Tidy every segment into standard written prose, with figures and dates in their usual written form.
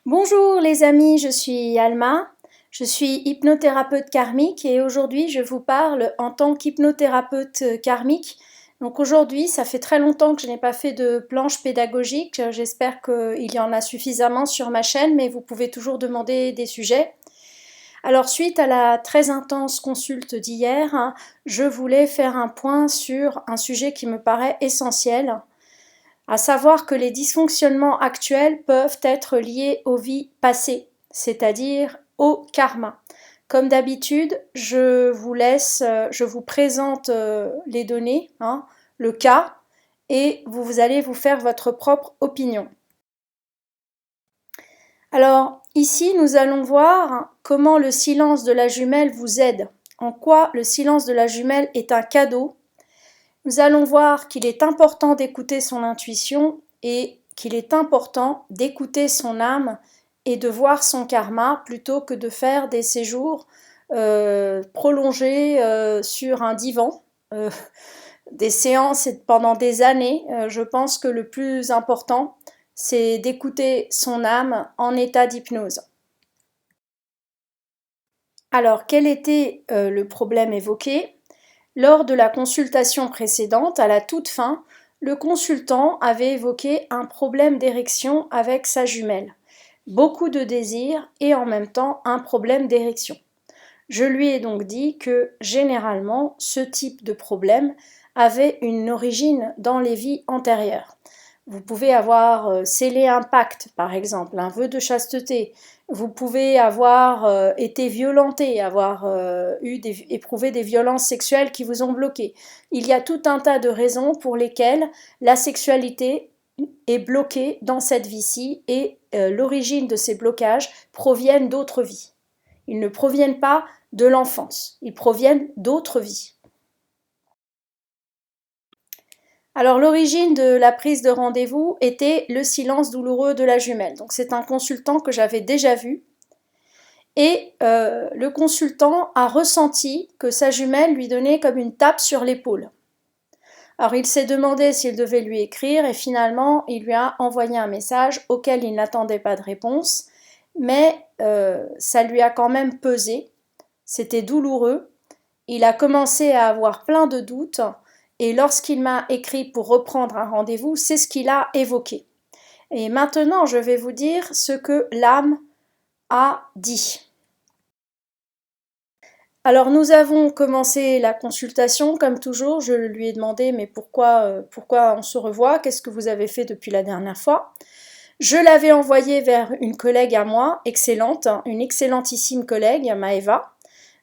Bonjour les amis, je suis Alma, je suis hypnothérapeute karmique et aujourd'hui je vous parle en tant qu'hypnothérapeute karmique. Donc aujourd'hui, ça fait très longtemps que je n'ai pas fait de planche pédagogique, j'espère qu'il y en a suffisamment sur ma chaîne, mais vous pouvez toujours demander des sujets. Alors suite à la très intense consulte d'hier, je voulais faire un point sur un sujet qui me paraît essentiel, à savoir que les dysfonctionnements actuels peuvent être liés aux vies passées, c'est-à-dire au karma. Comme d'habitude, je vous présente les données, le cas, et vous allez vous faire votre propre opinion. Alors, ici, nous allons voir comment le silence de la jumelle vous aide, en quoi le silence de la jumelle est un cadeau. Nous allons voir qu'il est important d'écouter son intuition et qu'il est important d'écouter son âme et de voir son karma plutôt que de faire des séjours prolongés sur un divan, des séances pendant des années. Je pense que le plus important, c'est d'écouter son âme en état d'hypnose. Alors, quel était le problème évoqué ? Lors de la consultation précédente, à la toute fin, le consultant avait évoqué un problème d'érection avec sa jumelle, beaucoup de désir et en même temps un problème d'érection. Je lui ai donc dit que généralement ce type de problème avait une origine dans les vies antérieures. Vous pouvez avoir scellé un pacte, par exemple, un vœu de chasteté. Vous pouvez avoir été violenté, avoir éprouvé des violences sexuelles qui vous ont bloqué. Il y a tout un tas de raisons pour lesquelles la sexualité est bloquée dans cette vie-ci et l'origine de ces blocages proviennent d'autres vies. Ils ne proviennent pas de l'enfance, ils proviennent d'autres vies. Alors l'origine de la prise de rendez-vous était le silence douloureux de la jumelle. Donc c'est un consultant que j'avais déjà vu et le consultant a ressenti que sa jumelle lui donnait comme une tape sur l'épaule. Alors il s'est demandé s'il devait lui écrire et finalement il lui a envoyé un message auquel il n'attendait pas de réponse, mais ça lui a quand même pesé, c'était douloureux. Il a commencé à avoir plein de doutes et lorsqu'il m'a écrit pour reprendre un rendez-vous, c'est ce qu'il a évoqué. Et maintenant, je vais vous dire ce que l'âme a dit. Alors nous avons commencé la consultation, comme toujours, je lui ai demandé mais pourquoi on se revoit, qu'est-ce que vous avez fait depuis la dernière fois. Je l'avais envoyé vers une collègue à moi, excellente, une excellentissime collègue, Maëva.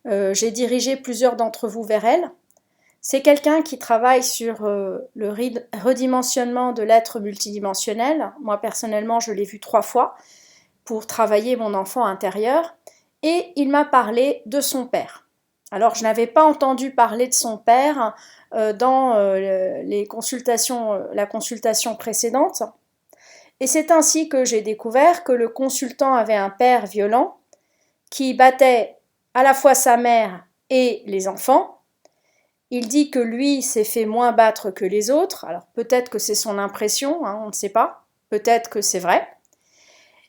J'ai dirigé plusieurs d'entre vous vers elle. C'est quelqu'un qui travaille sur le redimensionnement de l'être multidimensionnel. Moi, personnellement, je l'ai vu 3 fois pour travailler mon enfant intérieur. Et il m'a parlé de son père. Alors, je n'avais pas entendu parler de son père dans la consultation précédente. Et c'est ainsi que j'ai découvert que le consultant avait un père violent qui battait à la fois sa mère et les enfants. Il dit que lui s'est fait moins battre que les autres. Alors peut-être que c'est son impression, on ne sait pas. Peut-être que c'est vrai.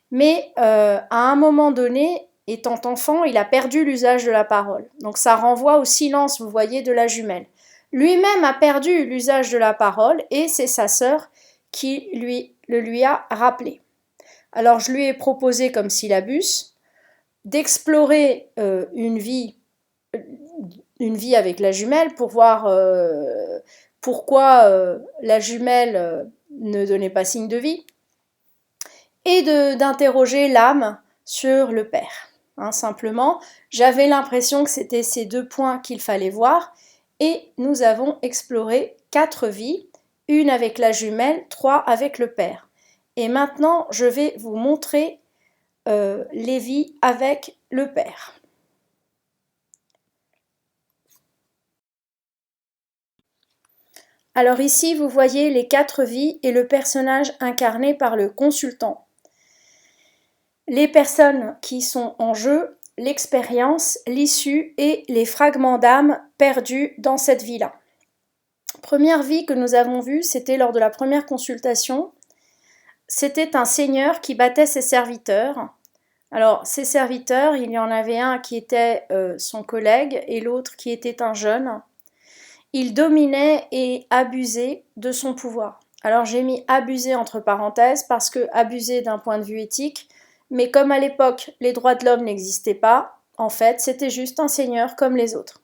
Mais à un moment donné, étant enfant, il a perdu l'usage de la parole. Donc ça renvoie au silence, vous voyez, de la jumelle. Lui-même a perdu l'usage de la parole et c'est sa sœur qui le lui a rappelé. Alors je lui ai proposé comme syllabus d'explorer une vie avec la jumelle pour voir pourquoi la jumelle ne donnait pas signe de vie et d'interroger l'âme sur le père. Simplement, j'avais l'impression que c'était ces 2 points qu'il fallait voir et nous avons exploré 4 vies, une avec la jumelle, 3 avec le père. Et maintenant, je vais vous montrer les vies avec le père. Alors ici, vous voyez les 4 vies et le personnage incarné par le consultant. Les personnes qui sont en jeu, l'expérience, l'issue et les fragments d'âme perdus dans cette vie-là. Première vie que nous avons vue, c'était lors de la première consultation. c'était un seigneur qui battait ses serviteurs. Alors, ses serviteurs, il y en avait un qui était son collègue et l'autre qui était un jeune. Il dominait et abusait de son pouvoir. Alors, j'ai mis abuser entre parenthèses parce que abuser d'un point de vue éthique, mais comme à l'époque, les droits de l'homme n'existaient pas, en fait, c'était juste un seigneur comme les autres.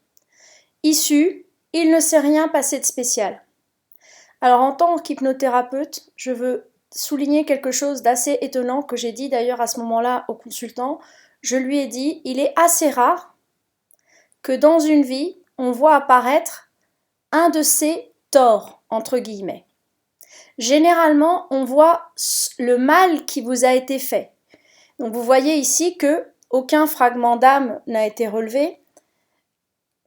Issu, il ne s'est rien passé de spécial. Alors, en tant qu'hypnothérapeute, je veux souligner quelque chose d'assez étonnant que j'ai dit d'ailleurs à ce moment-là au consultant. Je lui ai dit, il est assez rare que dans une vie, on voit apparaître un de ces torts, entre guillemets. Généralement, on voit le mal qui vous a été fait. Donc vous voyez ici que aucun fragment d'âme n'a été relevé.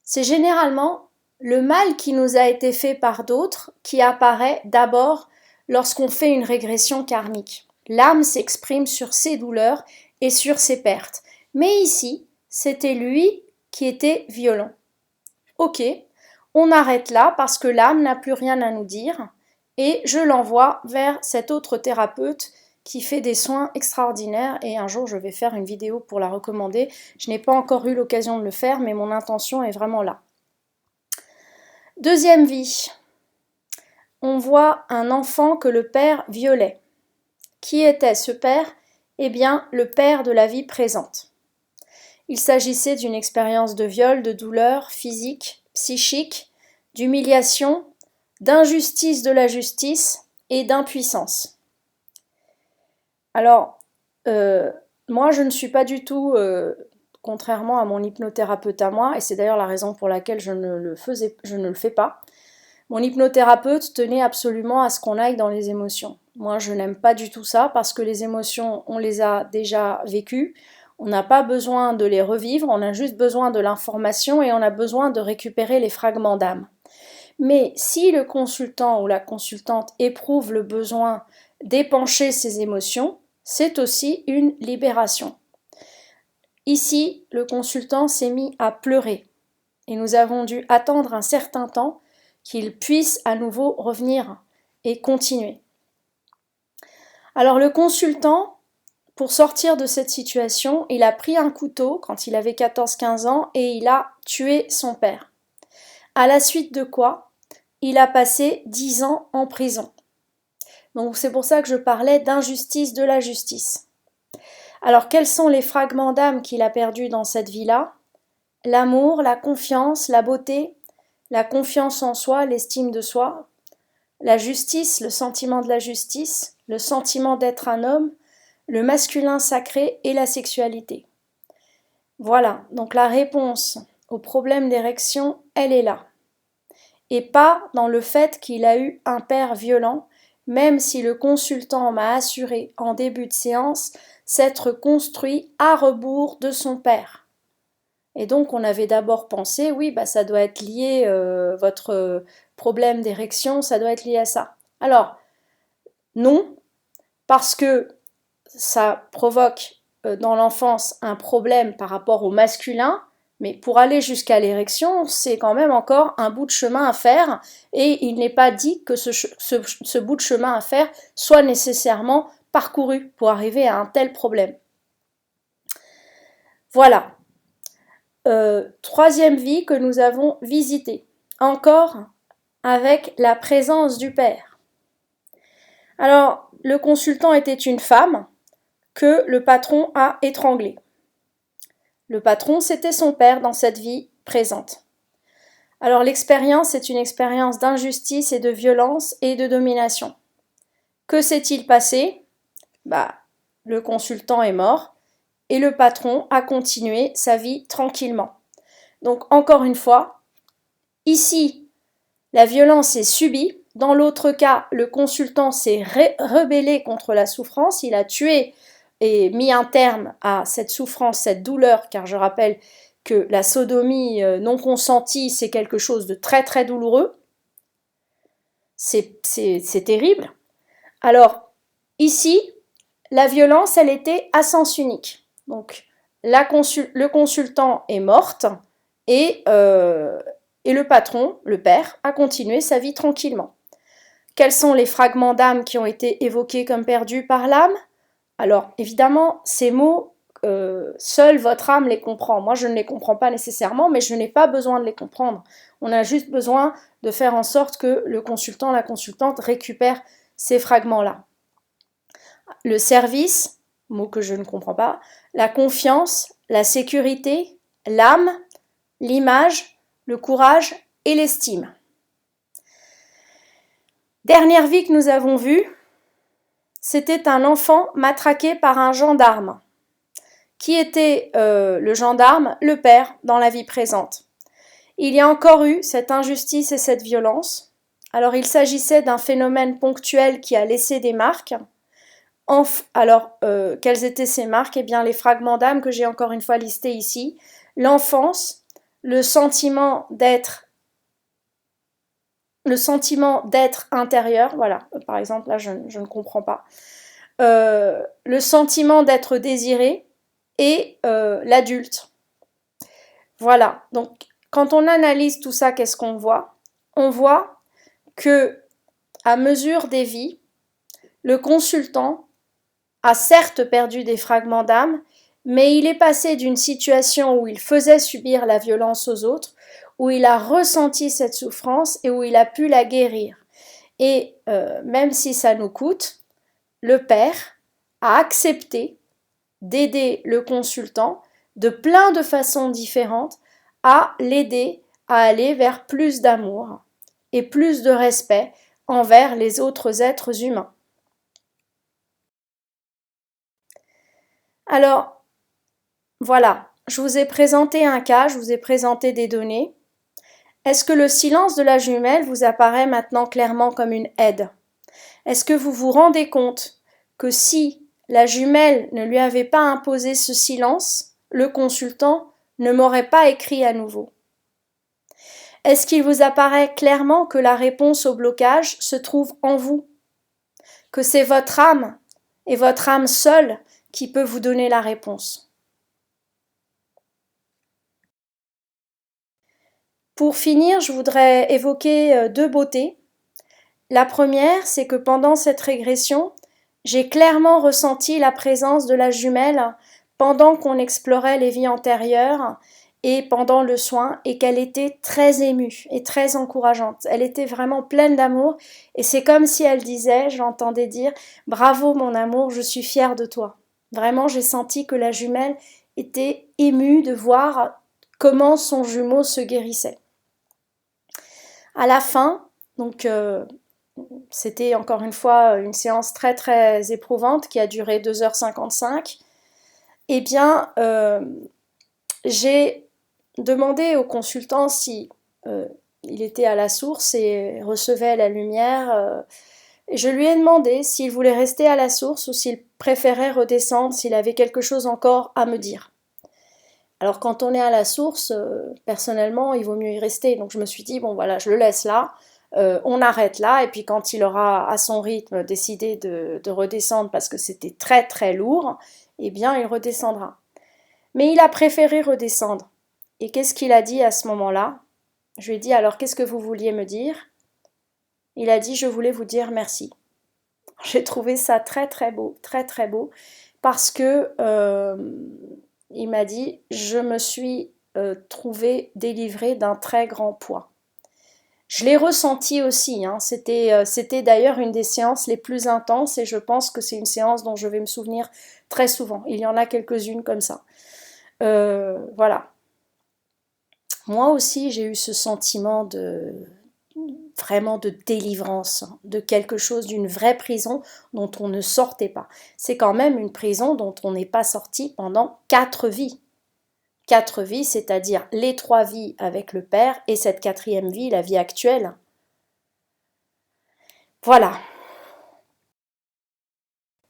C'est généralement le mal qui nous a été fait par d'autres qui apparaît d'abord lorsqu'on fait une régression karmique. L'âme s'exprime sur ses douleurs et sur ses pertes. Mais ici, c'était lui qui était violent. Ok, on arrête là parce que l'âme n'a plus rien à nous dire et je l'envoie vers cet autre thérapeute qui fait des soins extraordinaires et un jour je vais faire une vidéo pour la recommander. Je n'ai pas encore eu l'occasion de le faire mais mon intention est vraiment là. Deuxième vie. On voit un enfant que le père violait. Qui était ce père? Eh bien, le père de la vie présente. Il s'agissait d'une expérience de viol, de douleur physique, psychique, d'humiliation, d'injustice de la justice et d'impuissance. Alors, moi, je ne suis pas du tout, contrairement à mon hypnothérapeute à moi, et c'est d'ailleurs la raison pour laquelle je ne le fais pas, mon hypnothérapeute tenait absolument à ce qu'on aille dans les émotions. Moi, je n'aime pas du tout ça parce que les émotions, on les a déjà vécues. On n'a pas besoin de les revivre, on a juste besoin de l'information et on a besoin de récupérer les fragments d'âme. Mais si le consultant ou la consultante éprouve le besoin d'épancher ses émotions, c'est aussi une libération. Ici, le consultant s'est mis à pleurer et nous avons dû attendre un certain temps qu'il puisse à nouveau revenir et continuer. Alors le consultant, pour sortir de cette situation, il a pris un couteau quand il avait 14-15 ans et il a tué son père. À la suite de quoi, il a passé 10 ans en prison. Donc c'est pour ça que je parlais d'injustice de la justice. Alors quels sont les fragments d'âme qu'il a perdus dans cette vie-là? L'amour, la confiance, la beauté, la confiance en soi, l'estime de soi, la justice, le sentiment de la justice, le sentiment d'être un homme, le masculin sacré et la sexualité. Voilà, donc la réponse au problème d'érection, elle est là. Et pas dans le fait qu'il a eu un père violent, même si le consultant m'a assuré en début de séance s'être construit à rebours de son père. Et donc on avait d'abord pensé, oui, ça doit être lié, votre problème d'érection, ça doit être lié à ça. Alors, non, parce que ça provoque dans l'enfance un problème par rapport au masculin, mais pour aller jusqu'à l'érection, c'est quand même encore un bout de chemin à faire, et il n'est pas dit que ce bout de chemin à faire soit nécessairement parcouru pour arriver à un tel problème. Voilà. Troisième vie que nous avons visitée, encore avec la présence du père. Alors, le consultant était une femme que le patron a étranglée. Le patron, c'était son père dans cette vie présente. Alors, l'expérience est une expérience d'injustice et de violence et de domination. Que s'est-il passé? Le consultant est mort et le patron a continué sa vie tranquillement. Donc, encore une fois, ici, la violence est subie. Dans l'autre cas, le consultant s'est rebellé contre la souffrance. Il a tué et mis un terme à cette souffrance, cette douleur, car je rappelle que la sodomie non consentie, c'est quelque chose de très très douloureux. C'est terrible. Alors, ici, la violence, elle était à sens unique. Donc, le consultant est morte et le patron, le père, a continué sa vie tranquillement. Quels sont les fragments d'âme qui ont été évoqués comme perdus par l'âme? Alors, évidemment, ces mots, seule votre âme les comprend. Moi, je ne les comprends pas nécessairement, mais je n'ai pas besoin de les comprendre. On a juste besoin de faire en sorte que le consultant, la consultante récupère ces fragments-là. Le service, mot que je ne comprends pas, la confiance, la sécurité, l'âme, l'image, le courage et l'estime. Dernière vie que nous avons vue, c'était un enfant matraqué par un gendarme. Qui était le gendarme? Le père dans la vie présente. Il y a encore eu cette injustice et cette violence. Alors il s'agissait d'un phénomène ponctuel qui a laissé des marques. Alors, quelles étaient ces marques? Eh bien, les fragments d'âme que j'ai encore une fois listés ici. L'enfance, le sentiment d'être intérieur, voilà, par exemple, là, je ne comprends pas. Le sentiment d'être désiré et l'adulte. Voilà, donc quand on analyse tout ça, qu'est-ce qu'on voit? On voit que, à mesure des vies, le consultant a certes perdu des fragments d'âme, mais il est passé d'une situation où il faisait subir la violence aux autres, où il a ressenti cette souffrance et où il a pu la guérir. Et même si ça nous coûte, le père a accepté d'aider le consultant de plein de façons différentes à l'aider à aller vers plus d'amour et plus de respect envers les autres êtres humains. Alors, voilà, je vous ai présenté un cas, je vous ai présenté des données. Est-ce que le silence de la jumelle vous apparaît maintenant clairement comme une aide? Est-ce que vous vous rendez compte que si la jumelle ne lui avait pas imposé ce silence, le consultant ne m'aurait pas écrit à nouveau? Est-ce qu'il vous apparaît clairement que la réponse au blocage se trouve en vous? Que c'est votre âme, et votre âme seule, qui peut vous donner la réponse? Pour finir, je voudrais évoquer deux beautés. La première, c'est que pendant cette régression, j'ai clairement ressenti la présence de la jumelle pendant qu'on explorait les vies antérieures et pendant le soin, et qu'elle était très émue et très encourageante. Elle était vraiment pleine d'amour, et c'est comme si elle disait, j'entendais dire, bravo mon amour, je suis fière de toi. Vraiment, j'ai senti que la jumelle était émue de voir comment son jumeau se guérissait. À la fin, donc c'était encore une fois une séance très très éprouvante qui a duré 2h55. Eh bien, j'ai demandé au consultant si il était à la source et recevait la lumière. Je lui ai demandé s'il voulait rester à la source ou s'il préférait redescendre, s'il avait quelque chose encore à me dire. Alors quand on est à la source, personnellement, il vaut mieux y rester. Donc je me suis dit, bon voilà, je le laisse là. On arrête là, et puis quand il aura à son rythme décidé de redescendre parce que c'était très très lourd, eh bien il redescendra. Mais il a préféré redescendre. Et qu'est-ce qu'il a dit à ce moment-là? Je lui ai dit, alors qu'est-ce que vous vouliez me dire? Il a dit, je voulais vous dire merci. J'ai trouvé ça très très beau, parce que il m'a dit, je me suis trouvé délivrée d'un très grand poids. Je l'ai ressenti aussi, hein. C'était d'ailleurs une des séances les plus intenses, et je pense que c'est une séance dont je vais me souvenir très souvent. Il y en a quelques-unes comme ça. Voilà. Moi aussi, j'ai eu ce sentiment vraiment de délivrance, de quelque chose, d'une vraie prison dont on ne sortait pas. C'est quand même une prison dont on n'est pas sorti pendant 4 vies. 4 vies, c'est-à-dire les 3 vies avec le Père et cette 4e vie, la vie actuelle. Voilà.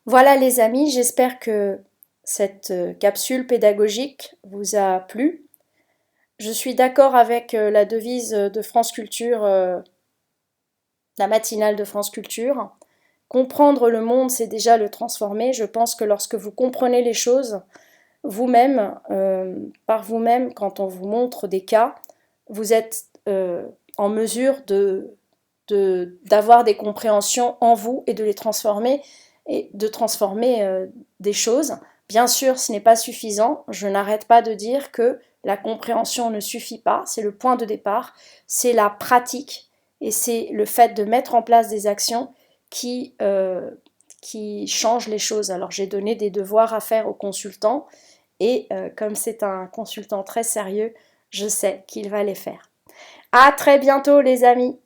Voilà les amis, j'espère que cette capsule pédagogique vous a plu. Je suis d'accord avec la devise de France Culture, la matinale de France Culture. Comprendre le monde, c'est déjà le transformer. Je pense que lorsque vous comprenez les choses, vous-même, par vous-même, quand on vous montre des cas, vous êtes en mesure d'avoir des compréhensions en vous et de les transformer et de transformer des choses. Bien sûr, ce n'est pas suffisant. Je n'arrête pas de dire que la compréhension ne suffit pas. C'est le point de départ. C'est la pratique et c'est le fait de mettre en place des actions qui changent les choses. Alors j'ai donné des devoirs à faire aux consultants et comme c'est un consultant très sérieux, je sais qu'il va les faire. À très bientôt les amis!